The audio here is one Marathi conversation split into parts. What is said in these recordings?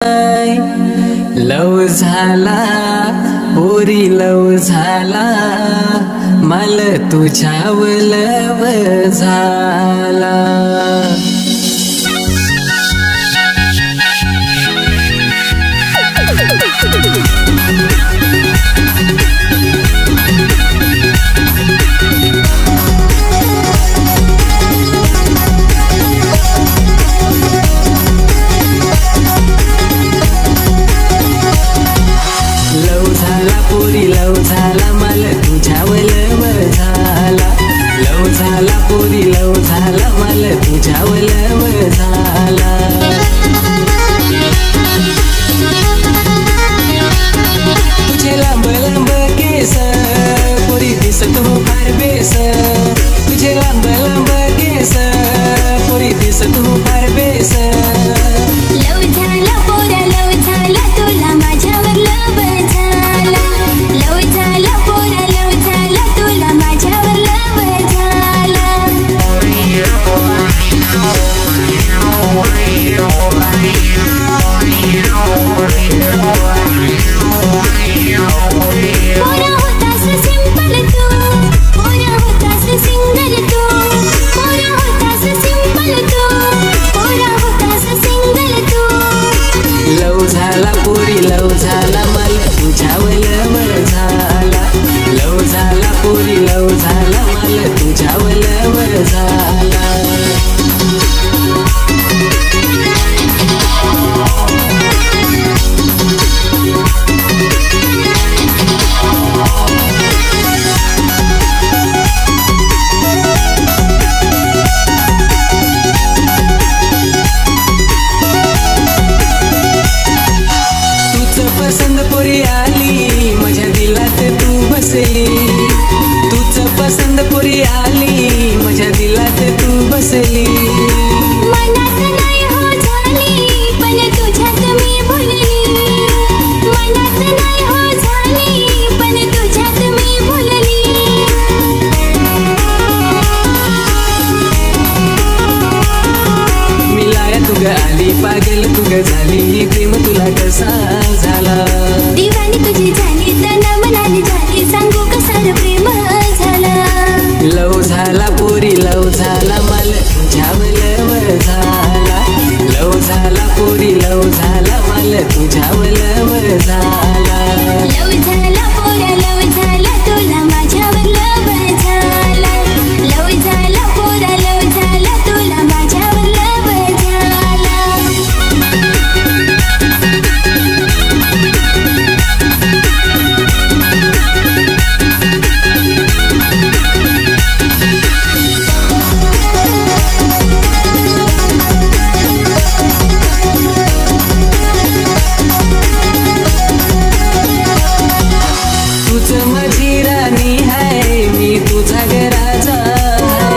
लव झाला पोरी लव झाला मला तुझ्यावर लव झाला। पोरी लव झाला मला तुझ्यावर लव झाला। लव झाला पोरी लव झाला मला तुझ्यावर लव झाला। तुझे लांब लांब केस पोरी दिसत हो फार बेस। तुझे लांब लांब केस पोरी दिसत हो फार बेस। लव झाला पोरा लव झाला तुला माझ्यावर लव झाला। लव झाला पोरा लव झाला तुला माझ्यावर लव झाला। पोरा होतास सिंपल तू, पोरा होतास सिंगल तू। पोरा होतास सिंपल तू, पोरा होतास सिंगल तू। लव झाला पोरी लव झाला मला तुझ्यावर लव झाला। लव झाला पोरी लव झाला मला तुझ्यावर लव झाला। पसंद पोरी आली माझ्या दिलात तू बसली। तुझ पसंद पोरी आली माझ्या दिलात तू बसली। मनात नाही हो झाली पण तुझ्यात मी भुलली। मनात नाही हो झाली पण तुझ्यात मी भुलली। मिलाया तुग आली पागल तुग झाली प्रेम तुला कसा झाला। दिवाणी तुझी झाली तन मनाली झाली सांगू कसा प्रेम झाला। लव झाला पोरी लव झाला मला तुझ्यावर लव झाला। लव झाला पोरी लव झाला मला तुझ्यावर लव झाला। लव झाला पोरा लव झाला तुला माझ्यावर लव झाला। लव झाला पोरा लव झाला तुला माझ्यावर लव झाला। तुझ माझी राणी है मी तुझा घराचा है।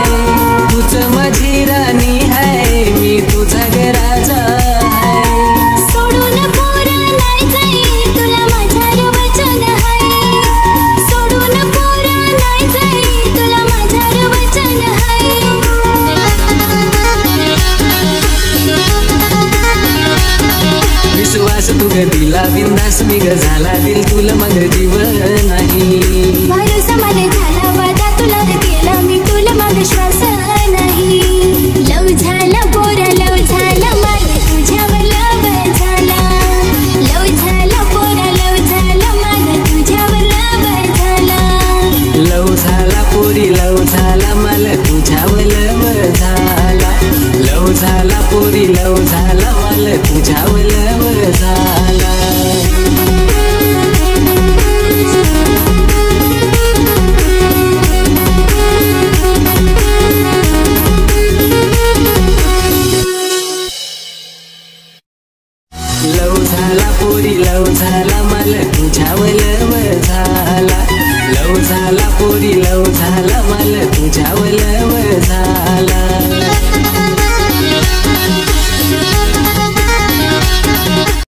तुझ माझी राणी है मी तुझा घराचा है। सोडून पोरा नाही जाई तुला माझ्यावर वचन आहे। सोडून पोरा नाही जाई तुला माझ्यावर वचन आहे। विश्वास तुग दिला बिंदास मी ग झाला दिल तुला मग जीव नाही। भरोसा मला झाला वादा तुला केला मी तुला मग श्वास नाही। लव झाला पोरा लव झाला मला तुझ्यावर लव झाला। लव झाला पोरा लव झाला मला तुझ्यावर लव झाला। लव झाला पोरी लव झाला मला तुझ्यावर लव झाला। लव झाला पोरी लव झाला मला तुझ्यावर लव झाला। लव झाला पोरी लव झाला मला तुझ्यावर लव झाला। लव झाला पोरी लव झाला मला तुझ्यावर